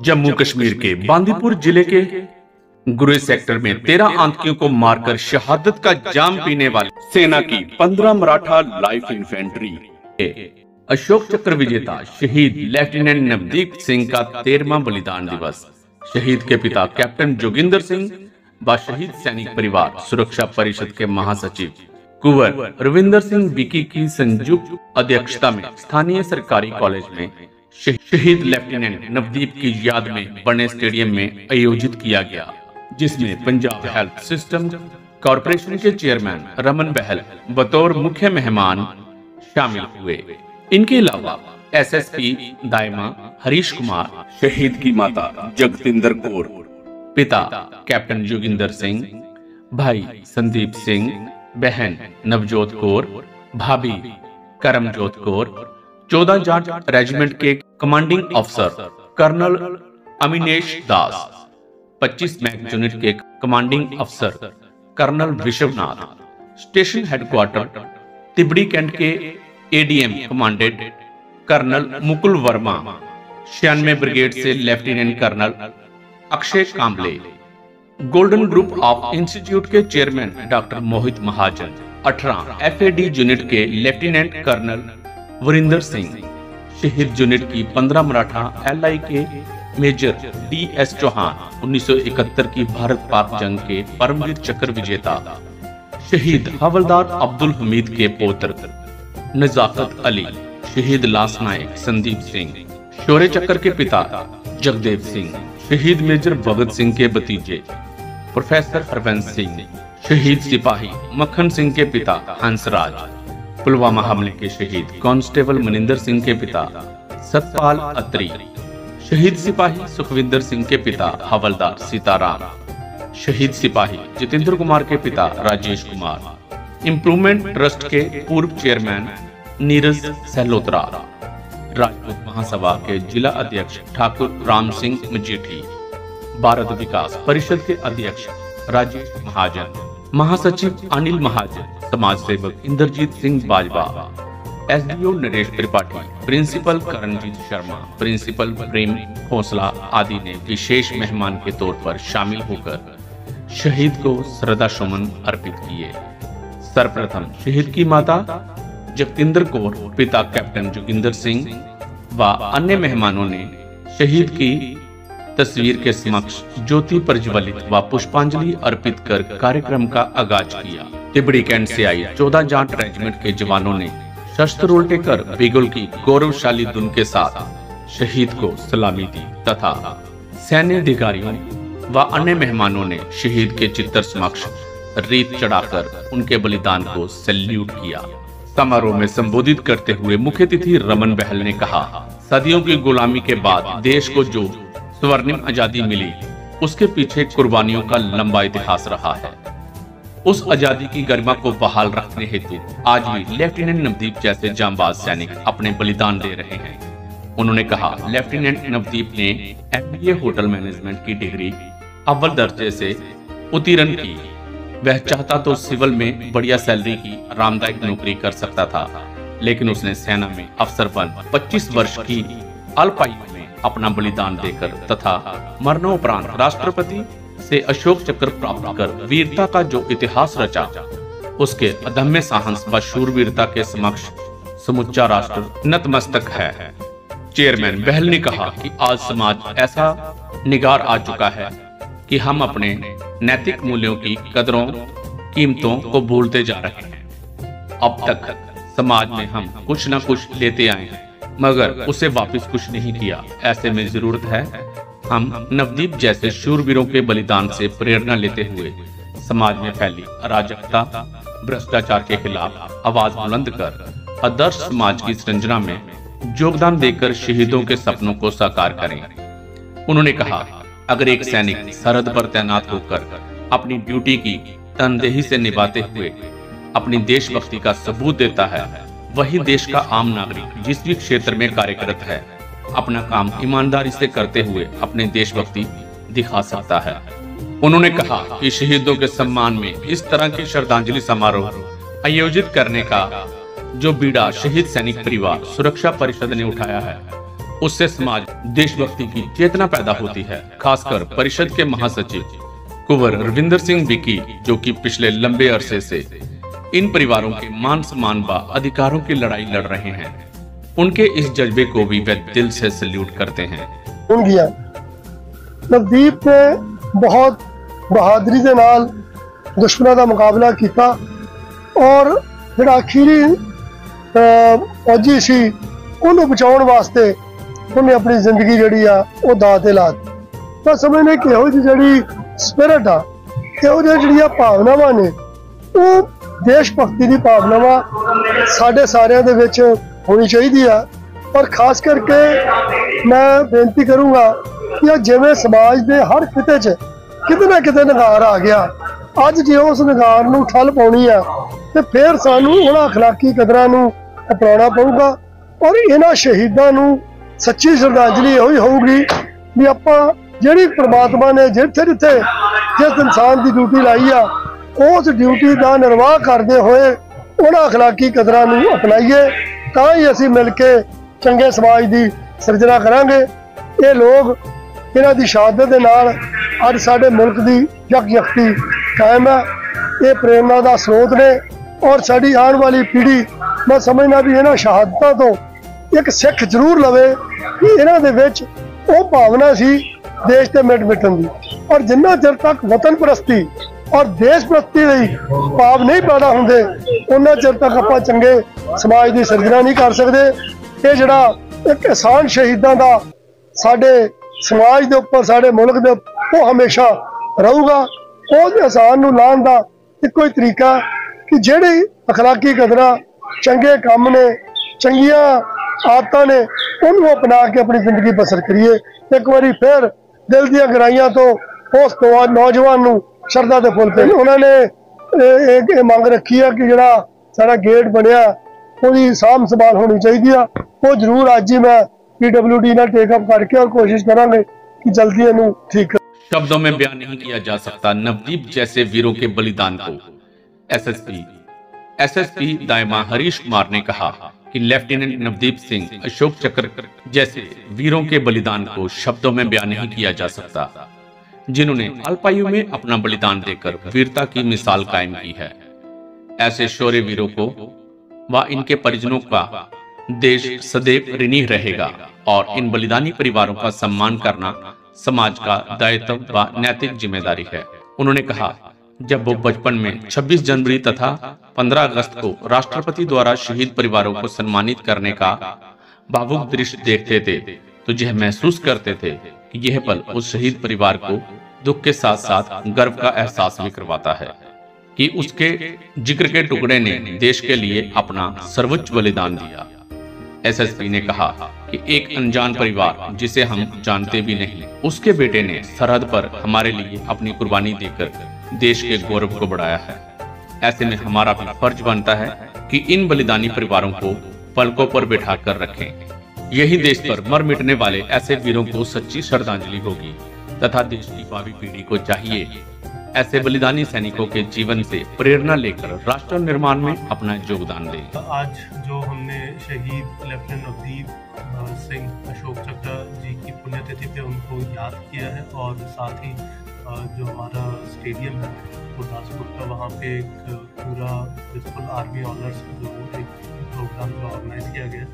जम्मू कश्मीर के बांदीपुर जिले के गुरेज सेक्टर में 13 आतंकियों को मारकर शहादत का जाम पीने वाले सेना की 15 मराठा लाइफ इन्फेंट्री अशोक चक्र विजेता शहीद लेफ्टिनेंट नवदीप सिंह का 13वां बलिदान दिवस। शहीद के पिता कैप्टन जोगिंदर सिंह व शहीद सैनिक परिवार सुरक्षा परिषद के महासचिव कुंवर रविंदर सिंह विकी की संयुक्त अध्यक्षता में स्थानीय सरकारी कॉलेज में शहीद लेफ्टिनेंट नवदीप की याद में बने स्टेडियम में आयोजित किया गया, जिसमें पंजाब हेल्थ सिस्टम कॉरपोरेशन के चेयरमैन रमन बहल बतौर मुख्य मेहमान शामिल हुए। इनके अलावा एसएसपी दायमा हरीश कुमार, शहीद की माता जगतिंदर कौर, पिता कैप्टन जोगिंदर सिंह, भाई संदीप सिंह, बहन नवजोत कौर, भाभी करमजोत कौर, 14 जाट रेजिमेंट के कमांडिंग अफसर कर्नल अमिनेश दास, 25 मैक यूनिट के कमांडिंग अफसर colonel Vishwanath, station headquarter Tibri cantt के ADM commandant colonel Mukul Verma, 96 brigade से lieutenant colonel Akshay Kamble, golden group of institute के chairman doctor Mohit Mahajan, 18 FAD unit के लेफ्टिनेंट कर्नल वरिंदर सिंह, शहीद यूनिट की 15 मराठा एलआई के मेजर डीएस चौहान, 1971 की भारत पाक जंग के परमवीर चक्र विजेता, शहीद हवलदार अब्दुल हमीद के पौत्र नजाकत अली, शहीद लांस नायक संदीप सिंह, शौर्य चक्र के पिता जगदेव सिंह, शहीद मेजर भगत सिंह के भतीजे प्रोफेसर हरवंश सिंह, शहीद सिपाही मक्खन सिंह के पिता हंसराज, पुलवामा हमले के शहीद कांस्टेबल मनिंदर सिंह के पिता सतपाल अत्री, शहीद सिपाही सुखविंदर सिंह के पिता हवलदार सीताराम, शहीद सिपाही जितेंद्र कुमार के पिता राजेश कुमार, इम्प्रूवमेंट ट्रस्ट के पूर्व चेयरमैन नीरज सहलोत्रा, राजपूत महासभा के जिला अध्यक्ष ठाकुर राम सिंह मजीठी, भारत विकास परिषद के अध्यक्ष राजेश महाजन, महासचिव अनिल महाजन, समाज सेवक Inderjit Singh Bajwa, SDO Naresh Tripathi, principal Karanjit Sharma, principal Prem Khosla आदि ने विशेष मेहमान के तौर पर शामिल होकर शहीद को श्रद्धा सुमन अर्पित किए। सर्वप्रथम शहीद की माता जगतिंदर कौर, पिता कैप्टन जोगिंदर सिंह व अन्य मेहमानों ने शहीद की तस्वीर के समक्ष ज्योति प्रज्वलित व पुष्पांजलि अर्पित कर कार्यक्रम का आगाज किया। तिबड़ी कैंट से आई 14 जाट रेजिमेंट के जवानों ने शस्त्र उल्टे कर बिगुल की गौरवशाली धुन के साथ शहीद को सलामी दी तथा सैन्य अधिकारियों व अन्य मेहमानों ने शहीद के चित्र समक्ष रीत चढ़ाकर उनके बलिदान को सैल्यूट किया। समारोह में संबोधित करते हुए मुख्य अतिथि रमन बहल ने कहा, सदियों की गुलामी के बाद देश को जो स्वर्णिम आजादी मिली, उसके पीछे कुर्बानियों का लंबा इतिहास रहा है। उस आजादी की गरिमा को बहाल रखने हेतु आज भी लेफ्टिनेंट नवदीप जैसे जांबाज सैनिक अपने बलिदान दे रहे हैं। उन्होंने कहा, लेफ्टिनेंट नवदीप ने एमबीए होटल मैनेजमेंट की डिग्री अव्वल दर्जे से उत्तीर्ण की। वह चाहता तो सिविल में बढ़िया सैलरी की आरामदायक नौकरी कर सकता था, लेकिन उसने सेना में अफसर बन 25 वर्ष की अल्पायु में अपना बलिदान देकर तथा मरणोपरांत राष्ट्रपति से अशोक चक्र प्राप्त कर वीरता का जो इतिहास रचा, उसके अदम्य साहस व शूरवीरता के समक्ष समुच्चा राष्ट्र नतमस्तक है। चेयरमैन बहल ने कहा कि आज समाज ऐसा निगार आ चुका है कि हम अपने नैतिक मूल्यों की कदरों कीमतों को भूलते जा रहे हैं। अब तक समाज में हम कुछ न कुछ लेते आए हैं, मगर उसे वापस कुछ नहीं किया। ऐसे में जरूरत है हम नवदीप जैसे शूरवीरों के बलिदान से प्रेरणा लेते हुए समाज में फैली अराजकता, भ्रष्टाचार के खिलाफ आवाज बुलंद कर आदर्श समाज की सृजना में योगदान देकर शहीदों के सपनों को साकार करें। उन्होंने कहा, अगर एक सैनिक सरहद पर तैनात होकर अपनी ड्यूटी की तनदेही से निभाते हुए अपनी देशभक्ति का सबूत देता है, वही देश का आम नागरिक जिस भी क्षेत्र में कार्यरत है अपना काम ईमानदारी से करते हुए अपनी देशभक्ति दिखा सकता है। उन्होंने कहा कि शहीदों के सम्मान में इस तरह की श्रद्धांजलि समारोह आयोजित करने का जो बीड़ा शहीद सैनिक परिवार सुरक्षा परिषद ने उठाया है, उससे समाज देशभक्ति की चेतना पैदा होती है। खासकर परिषद के महासचिव कुंवर रविंदर सिंह विकी, जो कि पिछले लंबे अरसे से इन परिवारों के मान सम्मान व अधिकारों की लड़ाई लड़ रहे हैं, उनके इस जज्बे को भी वे दिल से सैल्यूट करते हैं। नवदीप ने बहुत बहादुरी के नाल दुश्मनों का मुकाबला किया और जिहड़ा आखिरी फौजी सी उन्हें बचाने वास्ते उन्हें अपनी जिंदगी जिहड़ी आ वो दाव ते ला दी। मैं समझने कि इहो जी जिहड़ी स्पिरिट आ, इहो जिहड़ियां भावनावां ने वो देश भक्ति की भावनावां साडे सारियां दे विच होनी चाहिए आ। और खास करके मैं बेनती करूँगा कि जिवें समाज के हर खिते च किते ना किते निगार आ गया, अज जे उस निगार नूं ठल पाउणी आ ते फिर सानूं उन्हां अखलाकी कदरां नूं अपनाउणा पऊगा और इन्हां शहीदां नूं सच्ची श्रद्धांजलि इहो ही होऊगी भी आपां जिहड़ी परमात्मा ने जिथे जिथे जिस इंसान की ड्यूटी लाई आ उस ड्यूटी का निर्वाह करते हुए उन्हां अखलाकी कदरां नूं अपनाइए, तां ही असीं मिल के चंगे समाज की सिरजना करांगे। ये लोग इन्हां दी शहादत दे नाल अज साडे मुल्क की यकजहती कायम है। ये प्रेरणा का स्रोत ने और साडी आने वाली पीढ़ी मैं समझना भी इन्हां शहादतां तो एक सिख जरूर लवे कि इन्हां दे विच वो भावना सी देश के मिट मिटन की। और जिन्ना चिर तक वतन परस्ती और देश परस्ती दे भाव नहीं पैदा होंदे उन्ना चिर तक आपां चंगे समाज की सिरजना नहीं कर सकते। ये जिहड़ा एक एहसान शहीदां दा साडे समाज के उपर साडे मुल्क दे वो हमेशा रहूगा। उस एहसान नूं लाण दा इक्को ही तरीका कि जिहड़ी अखलाकी कदरां चंगे काम ने चंगियां आदतां ने उन्होंने अपना के अपनी जिंदगी बसर करिए। एक बारी फिर दिल दी गहराइयां तो उस नौजवान नूं शरधा दे फुल पे उन्होंने एक मंग रखी है कि जिहड़ा साडा गेट बनिया उसकी साम संभाल होनी चाहिए। वो जरूर अज ही मैं PWD नाल टेकअप करके और कोशिश करांगे कि जल्दी इहनूं ठीक कर। शब्दों में बयान नहीं किया जा सकता नवदीप जैसे वीरों के बलिदान को। SSP दायमा हरीश कुमार ने कहा कि लेफ्टिनेंट नवदीप सिंह अशोक चक्र जैसे वीरों के बलिदान को शब्दों में बयान नहीं किया जा सकता, जिन्होंने अल्पायु में अपना बलिदान देकर वीरता की मिसाल कायम की है। ऐसे शौर्य वीरों को व इनके परिजनों का देश सदैव ऋणी रहेगा और इन बलिदानी परिवारों का सम्मान करना समाज का दायित्व व नैतिक जिम्मेदारी है। उन्होंने कहा, जब वो बचपन में 26 जनवरी तथा 15 अगस्त को राष्ट्रपति द्वारा शहीद परिवारों को सम्मानित करने का भावुक दृश्य देखते थे तो यह महसूस करते थे कि यह पल उस शहीद परिवार को दुख के साथ साथ गर्व का एहसास भी करवाता है कि उसके जिक्र के टुकड़े ने देश के लिए अपना सर्वोच्च बलिदान दिया। SSP ने कहा कि एक अनजान परिवार जिसे हम जानते भी नहीं, उसके बेटे ने सरहद पर हमारे लिए अपनी कुर्बानी देकर देश के गौरव को बढ़ाया है। ऐसे में हमारा भी फर्ज बनता है कि इन बलिदानी परिवारों को पलकों पर बैठाकर रखें। यही देश पर मर मिटने वाले ऐसे वीरों को सच्ची श्रद्धांजलि होगी तथा देश की भावी पीढ़ी को चाहिए ऐसे बलिदानी सैनिकों के जीवन से प्रेरणा लेकर राष्ट्र निर्माण में अपना योगदान दें। आज जो हमने शहीद लेफ्टिनेंट नवदीप सिंह अशोक चक्र जी की पुण्यतिथि पे उनको याद किया है और साथ ही जो हमारा स्टेडियम है गुरदासपुर का, वहाँ पे एक पूरा बिल्कुल आर्मी ऑनर्स जो एक प्रोग्राम जो ऑर्गेनाइज किया गया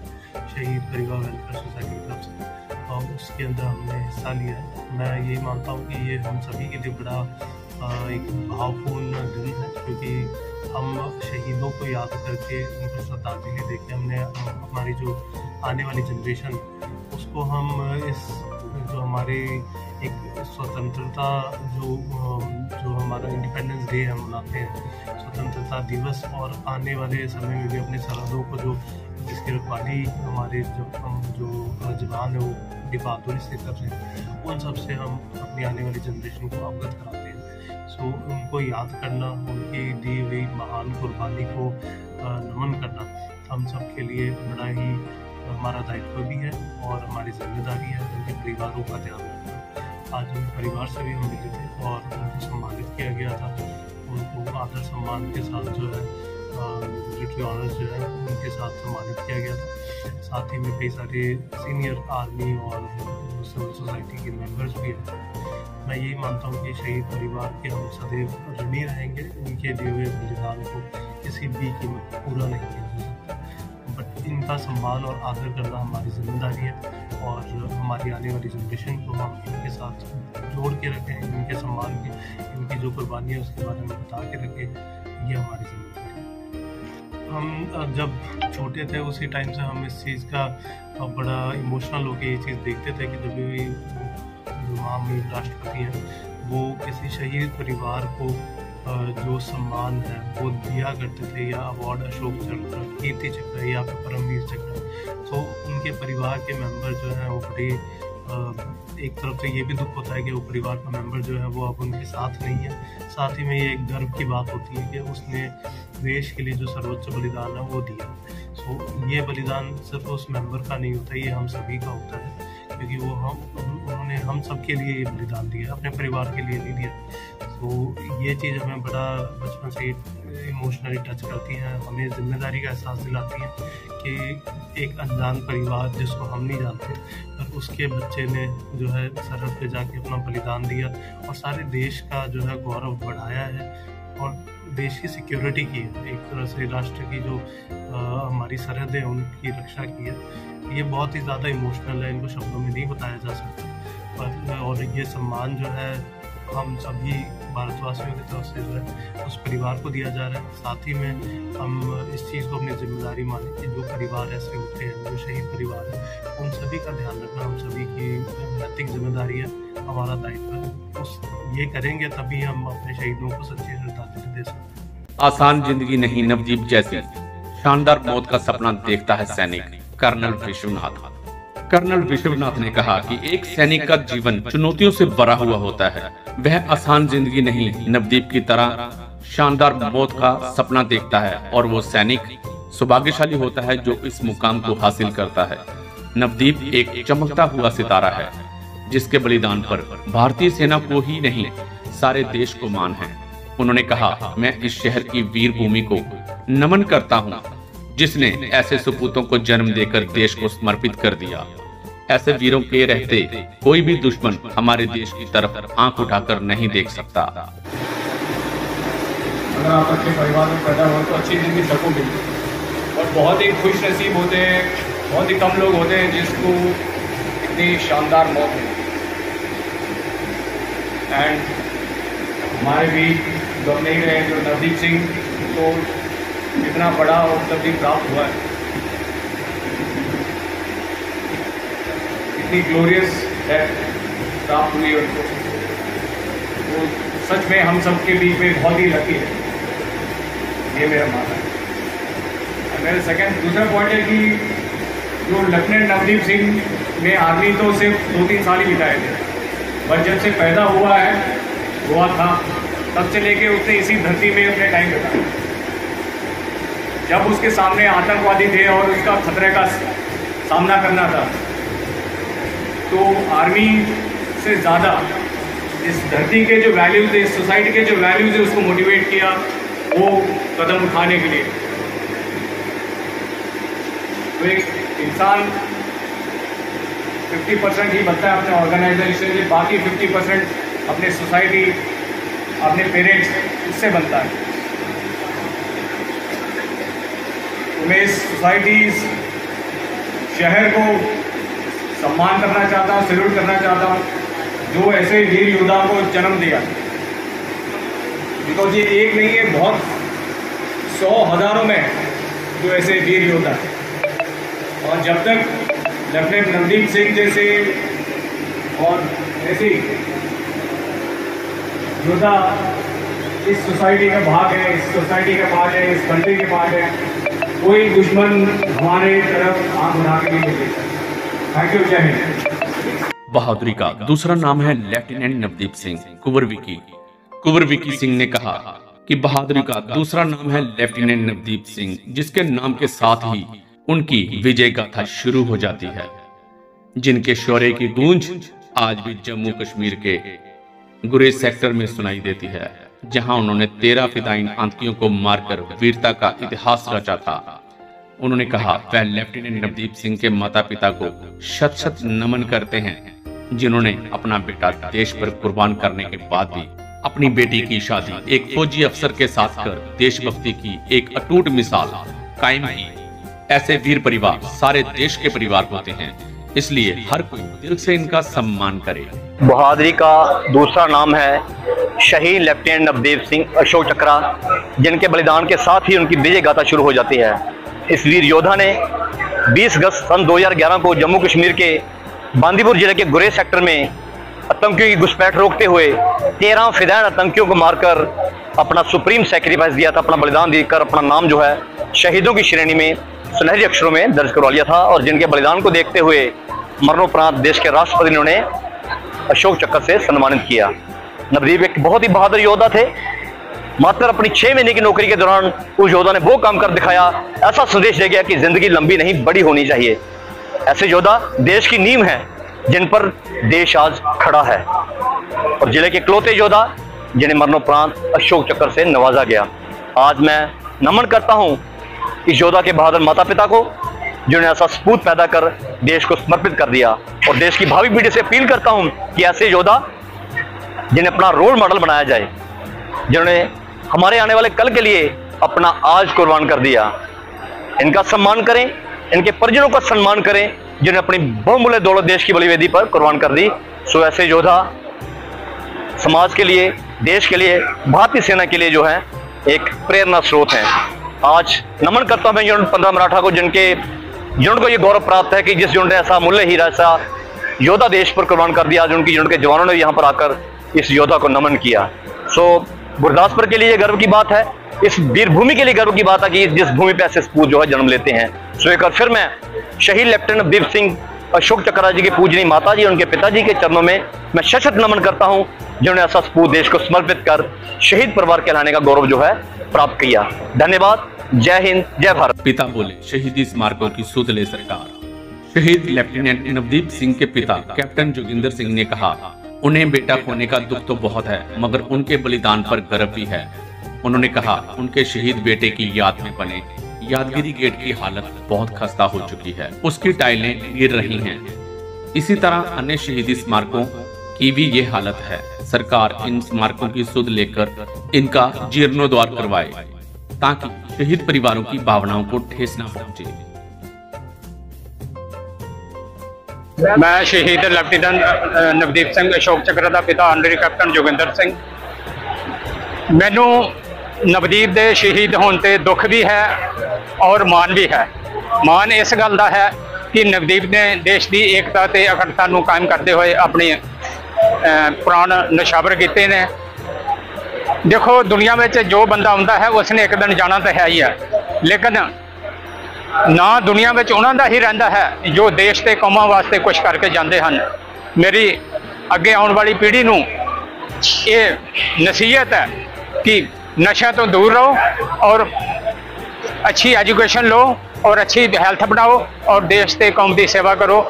शहीद परिवार वेलफेयर सोसाइटी की तरफ से, और उसके अंदर हमने हिस्सा लिया है। मैं यही मानता हूँ कि ये हम सभी के लिए बड़ा एक भावपूर्ण दिन है, क्योंकि हम शहीदों को याद करके उनको श्रद्धांजलि देके हमने हमारी जो आने वाली जनरेशन उसको हम इस जो हमारे एक स्वतंत्रता जो हमारा इंडिपेंडेंस डे हम मनाते हैं, स्वतंत्रता दिवस, और आने वाले समय में भी अपने सरहदों को जो जिसकी रखवाली हमारे जो जवान है वो बड़ी बहादुरी से कर रहे हैं, उन सब से हम अपनी आने वाली जनरेशन को अवगत कराते हैं। सो उनको याद करना, उनकी दी हुई महान कुर्बानी को नमन करना हम सब के लिए बड़ा ही हमारा दायित्व भी है और हमारी जिम्मेदारी है। उनके परिवारों का ध्यान रखना। आज उनके परिवार से भी हम मिले थे और उनको सम्मानित किया गया था। उनको आदर सम्मान के साथ जो है मिलिट्री ऑनर्स जो है उनके साथ सम्मानित किया गया था। साथ ही में कई सारे सीनियर आर्मी और सिविल सोसाइटी के मेंबर्स भी हैं। मैं यही मानता हूँ कि शहीद परिवार के हम सदैव ऋणी रहेंगे। उनके दिए हुए बलिदान को किसी भी कीमत पूरा नहीं किया जा सकता, बट इनका सम्मान और आदर करना हमारी जिम्मेदारी है और हमारी आने वाली जनरेशन को हम इनके साथ जोड़ के रखें, इनके सम्मान की, इनकी जो कुर्बानी है उसके बारे में बता के रखें, ये हमारी जिम्मेदारी है। हम जब छोटे थे उसी टाइम से हम इस चीज़ का बड़ा इमोशनल होकर ये चीज़ देखते थे कि जब भी महामहिम राष्ट्रपति हैं वो किसी शहीद परिवार को जो सम्मान है वो दिया करते थे, या अवार्ड अशोक चक्र, कीर्ति चक्र या फिर परमवीर चक्र, तो उनके परिवार के मेंबर जो हैं वो बड़े एक तरफ से ये भी दुख होता है कि वो परिवार का मेंबर जो है वो अब उनके साथ नहीं है। साथ ही में ये एक गर्व की बात होती है कि उसने देश के लिए जो सर्वोच्च बलिदान है वो दिया। सो ये बलिदान सिर्फ उस मेंबर का नहीं होता, ये हम सभी का होता है, क्योंकि वो उन्होंने हम सब के लिए ये बलिदान दिया, अपने परिवार के लिए नहीं दिया। तो ये चीज़ हमें बड़ा बचपन से इमोशनली टच करती हैं, हमें जिम्मेदारी का एहसास दिलाती हैं कि एक अनजान परिवार जिसको हम नहीं जानते पर उसके बच्चे ने जो है सरहद पे जाके अपना बलिदान दिया और सारे देश का जो है गौरव बढ़ाया है और देश की सिक्योरिटी की है, एक तरह से राष्ट्र की जो हमारी सरहदें उनकी रक्षा की है। ये बहुत ही ज़्यादा इमोशनल है, इनको शब्दों में नहीं बताया जा सकता। और ये सम्मान जो है हम सभी भारतवासियों की तरफ से जो है उस परिवार को दिया जा रहा है। साथ ही में हम इस चीज़ को अपनी जिम्मेदारी माने कि जो परिवार ऐसे होते हैं, जो शहीद परिवार है, उन सभी का ध्यान रखना हम सभी की नैतिक जिम्मेदारी है, हमारा दायित्व है। उस ये करेंगे तभी हम अपने शहीदों को सच्ची श्रद्धांजलि दे सकते हैं। आसान जिंदगी नहीं नवदीप जैसी शानदार मौत का सपना देखता है सैनिक कर्नल विश्वनाथ। कर्नल विश्वनाथ ने कहा कि एक सैनिक का जीवन चुनौतियों से भरा हुआ होता है। वह आसान जिंदगी नहीं नवदीप की तरह शानदार मौत का सपना देखता है और वो सैनिक सौभाग्यशाली होता है जो इस मुकाम को हासिल करता है। नवदीप एक चमकता हुआ सितारा है जिसके बलिदान पर भारतीय सेना को ही नहीं सारे देश को मान है। उन्होंने कहा, मैं इस शहर की वीर भूमि को नमन करता हूँ जिसने ऐसे सपूतों को जन्म देकर देश को समर्पित कर दिया। ऐसे वीरों के रहते कोई भी दुश्मन हमारे देश की तरफ आंख उठाकर नहीं देख सकता। अगर आप अच्छे परिवार में पैदा हो तो अच्छी जिंदगी सबको मिलती है और बहुत ही खुश नसीब होते हैं, बहुत ही कम लोग होते हैं जिसको इतनी शानदार मौत मिली। एंड हमारे भी लोग नहीं रहे जो नवदीप सिंह को इतना बड़ा उपलब्धि प्राप्त हुआ है, इतनी ग्लोरियस डेथ प्राप्त हुई उनको, वो सच में हम सब के बीच में बहुत ही लकी है, ये मेरा मानना है। मेरा सेकंड दूसरा पॉइंट है कि जो लेफ्टिनेंट नवदीप सिंह ने आर्मी तो सिर्फ 2-3 साल ही बिताए थे, पर जब से पैदा हुआ था तब से लेके उसने इसी धरती में अपने टाइम बिताया। जब उसके सामने आतंकवादी थे और उसका खतरे का सामना करना था तो आर्मी से ज़्यादा इस धरती के जो वैल्यूज़ है, इस सोसाइटी के जो वैल्यूज़ है, उसको मोटिवेट किया वो कदम उठाने के लिए। तो एक इंसान 50% ही बनता है अपने ऑर्गेनाइजेशन से, बाकी 50% अपने सोसाइटी, अपने पेरेंट्स, इससे बनता है। तो मैं इस सोसाइटी, इस शहर को सम्मान करना चाहता हूँ, सैल्यूट करना चाहता हूँ जो ऐसे वीर योद्धा को जन्म दिया। बिकॉज ये एक नहीं है, बहुत 100 हज़ारों में जो ऐसे वीर योद्धा है। और जब तक लेफ्टिनेंट नवदीप सिंह जैसे और ऐसे योद्धा इस सोसाइटी का भाग है, इस सोसाइटी का पार्ट है, इस कंट्री के पार्ट है, कोई दुश्मन हमारे तरफ आंख उठा के नहीं देख सकता। थैंक यू, जय हिंद। बहादुरी का दूसरा नाम है लेफ्टिनेंट नवदीप सिंह कुंवर विकी। कुंवर विकी सिंह ने कहा कि बहादुरी का दूसरा नाम है लेफ्टिनेंट नवदीप सिंह, जिसके नाम के साथ ही उनकी विजय गाथा शुरू हो जाती है, जिनके शौर्य की गूंज आज भी जम्मू कश्मीर के गुरेज सेक्टर में सुनाई देती है। जहां उन्होंने 13 फिदायीन आतंकियों को मारकर वीरता का इतिहास रचा था। उन्होंने कहा, वह लेफ्टिनेंट नवदीप सिंह के माता पिता को शत शत नमन करते हैं, जिन्होंने अपना बेटा देश पर कुर्बान करने के बाद भी अपनी बेटी की शादी एक फौजी अफसर के साथ कर देशभक्ति की एक अटूट मिसाल कायम की। ऐसे वीर परिवार सारे देश के परिवार होते हैं, इसलिए हर कोई दिल से इनका सम्मान करे। बहादुरी का दूसरा नाम है शहीद लेफ्टिनेंट नवदीप सिंह अशोक चक्रा, जिनके बलिदान के साथ ही उनकी विजय गाथा शुरू हो जाती है। इस वीर योद्धा ने 20 अगस्त सन 2011 को जम्मू कश्मीर के बांदीपुर जिले के गुरेज सेक्टर में आतंकियों की घुसपैठ रोकते हुए 13 फिदायीन आतंकियों को मारकर अपना सुप्रीम सैक्रिफाइस दिया था, अपना बलिदान देकर अपना नाम जो है शहीदों की श्रेणी में सुनहरी अक्षरों में दर्ज करवा लिया था। और जिनके बलिदान को देखते हुए मरणोपरांत देश के राष्ट्रपति ने उन्हें अशोक चक्र से सम्मानित किया। नवदीप एक बहुत ही बहादुर योद्धा थे। मात्र अपनी 6 महीने की नौकरी के दौरान उस योद्धा ने वो काम कर दिखाया, ऐसा संदेश दे गया कि जिंदगी लंबी नहीं बड़ी होनी चाहिए। ऐसे योद्धा देश की नींव है, जिन पर देश आज खड़ा है, और जिले के इकलौते योद्धा जिन्हें मरणोपरांत अशोक चक्र से नवाजा गया। आज मैं नमन करता हूं इस योद्धा के बहादुर माता पिता को, जिन्होंने ऐसा सपूत पैदा कर देश को समर्पित कर दिया। और देश की भावी पीढ़ी से अपील करता हूं कि ऐसे योद्धा जिन्हें अपना रोल मॉडल बनाया जाए, जिन्होंने हमारे आने वाले कल के लिए अपना आज कुर्बान कर दिया, इनका सम्मान करें, इनके परिजनों का सम्मान करें, जिन्होंने अपनी बहुमूल्य दौलत देश की बलिवेदी पर कुर्बान कर दी। सो ऐसे योद्धा समाज के लिए, देश के लिए, भारतीय सेना के लिए जो है एक प्रेरणा स्रोत है। आज नमन करता हूं मैं यूनिट 15 मराठा को, जिनको ये गौरव प्राप्त है कि जिस यूनिट ने ऐसा मूल्य हीरा, ऐसा योद्धा देश पर कुर्बान कर दिया। आज उनकी यूनिट के जवानों ने यहाँ पर आकर इस योद्धा को नमन किया। सो गुरदासपुर के लिए गर्व की बात है, इस वीर भूमि के लिए गर्व की बात है कि जिस भूमि पे ऐसे सपूत जो है जन्म लेते हैं। सो एक बार फिर मैं शहीद लेफ्टिनेंट नवदीप सिंह अशोक चक्रा जी की पूजनीय माता जी और उनके पिताजी के चरणों में मैं शत नमन करता हूं, जिन्होंने ऐसा सपूत देश को समर्पित कर शहीद परिवार कहलाने का गौरव जो है प्राप्त किया। धन्यवाद। जय हिंद, जय भारत। पिता बोले, शहीदी स्मारकों की सुध ले सरकार। शहीद लेफ्टिनेंट नवदीप सिंह के पिता कैप्टन जोगिंदर सिंह ने कहा, उन्हें बेटा खोने का दुख तो बहुत है, मगर उनके बलिदान पर गर्व भी है। उन्होंने कहा, उनके शहीद बेटे की याद में बने यादगिरी गेट की हालत बहुत खस्ता हो चुकी है, उसकी टाइलें गिर रही हैं। इसी तरह अन्य शहीदी स्मारकों की भी ये हालत है। सरकार इन स्मारकों की सुध लेकर इनका जीर्णोद्धार करवाए, ताकि शहीद परिवारों की भावनाओं को ठेस न पहुंचे। मैं शहीद लेफ्टिनेंट नवदीप सिंह अशोक चक्र का पिता ऑनरेरी कैप्टन जोगिंदर सिंह। मैनू नवदीप के शहीद होने से दुख भी है और मान भी है। मान इस गल का है कि नवदीप ने देश की एकता ते अखंडता नूं कायम करते हुए अपने प्राण निछावर किए ने। देखो, दुनिया में जो बंदा आउंदा है उसने एक दिन जाना तो है ही है, लेकिन ना दुनिया में उन्हों का ही रहिंदा है जो देश के कौमां वास्ते कुछ करके जाते हैं। मेरी अगे आने वाली पीढ़ी नूं ये नसीहत है कि नशे तो दूर रहो और अच्छी एजुकेशन लो और अच्छी हैल्थ बनाओ और देश के कौम की सेवा करो,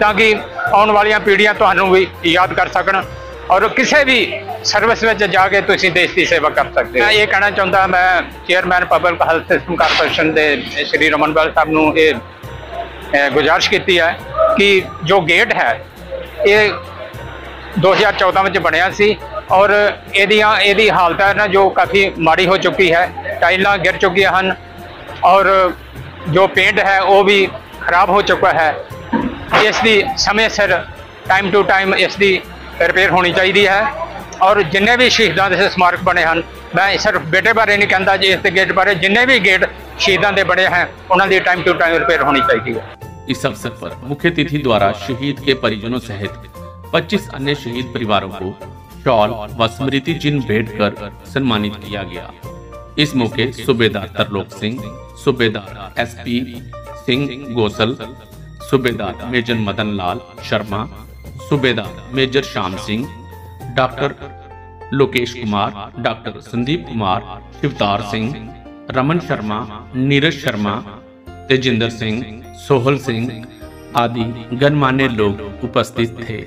ताकि आने वाली पीढ़ियां तुहानू भी याद कर सकन और किसी भी सर्विस में जाके तुसीं देश की सेवा कर सकते हो। मैं ये कहना चाहता, मैं chairman public health system corporation के श्री रमन बैल साहब नूं ये गुजारिश की है कि जो गेट है ये 2014 में बनया सी और यदी हालत है ना जो काफ़ी माड़ी हो चुकी है। टाइलां गिर चुकी हैं और जो पेंट है वो भी खराब हो चुका है। इसकी समय सिर टाइम टू टाइम इसकी रिपेयर होनी चाहिए है। और जिन्हें भी शहीदों के स्मारक बने हैं, मैं सिर्फ बेटे बारे नहीं कहता जी, इस गेट बारे जिन्हें भी गेट शहीदों के बने हैं उन्होंने टाइम टू टाइम रिपेयर होनी चाहिए। इस अवसर पर मुख्य अतिथि द्वारा शहीद के परिजनों सहित 25 अन्य शहीद परिवारों को शॉल व स्मृति चिन्ह भेंट कर सम्मानित किया गया। इस मौके सूबेदार तरलोक सिंह, सूबेदार SP सिंह गोसल, सूबेदार मेजर मदन लाल शर्मा, सूबेदार major Shyam Singh, doctor Lokesh Kumar, doctor Sandeep Kumar, Shivtar Singh, Raman Sharma, Neeraj Sharma, Tejinder Singh, Sohal Singh आदि गणमान्य लोग उपस्थित थे।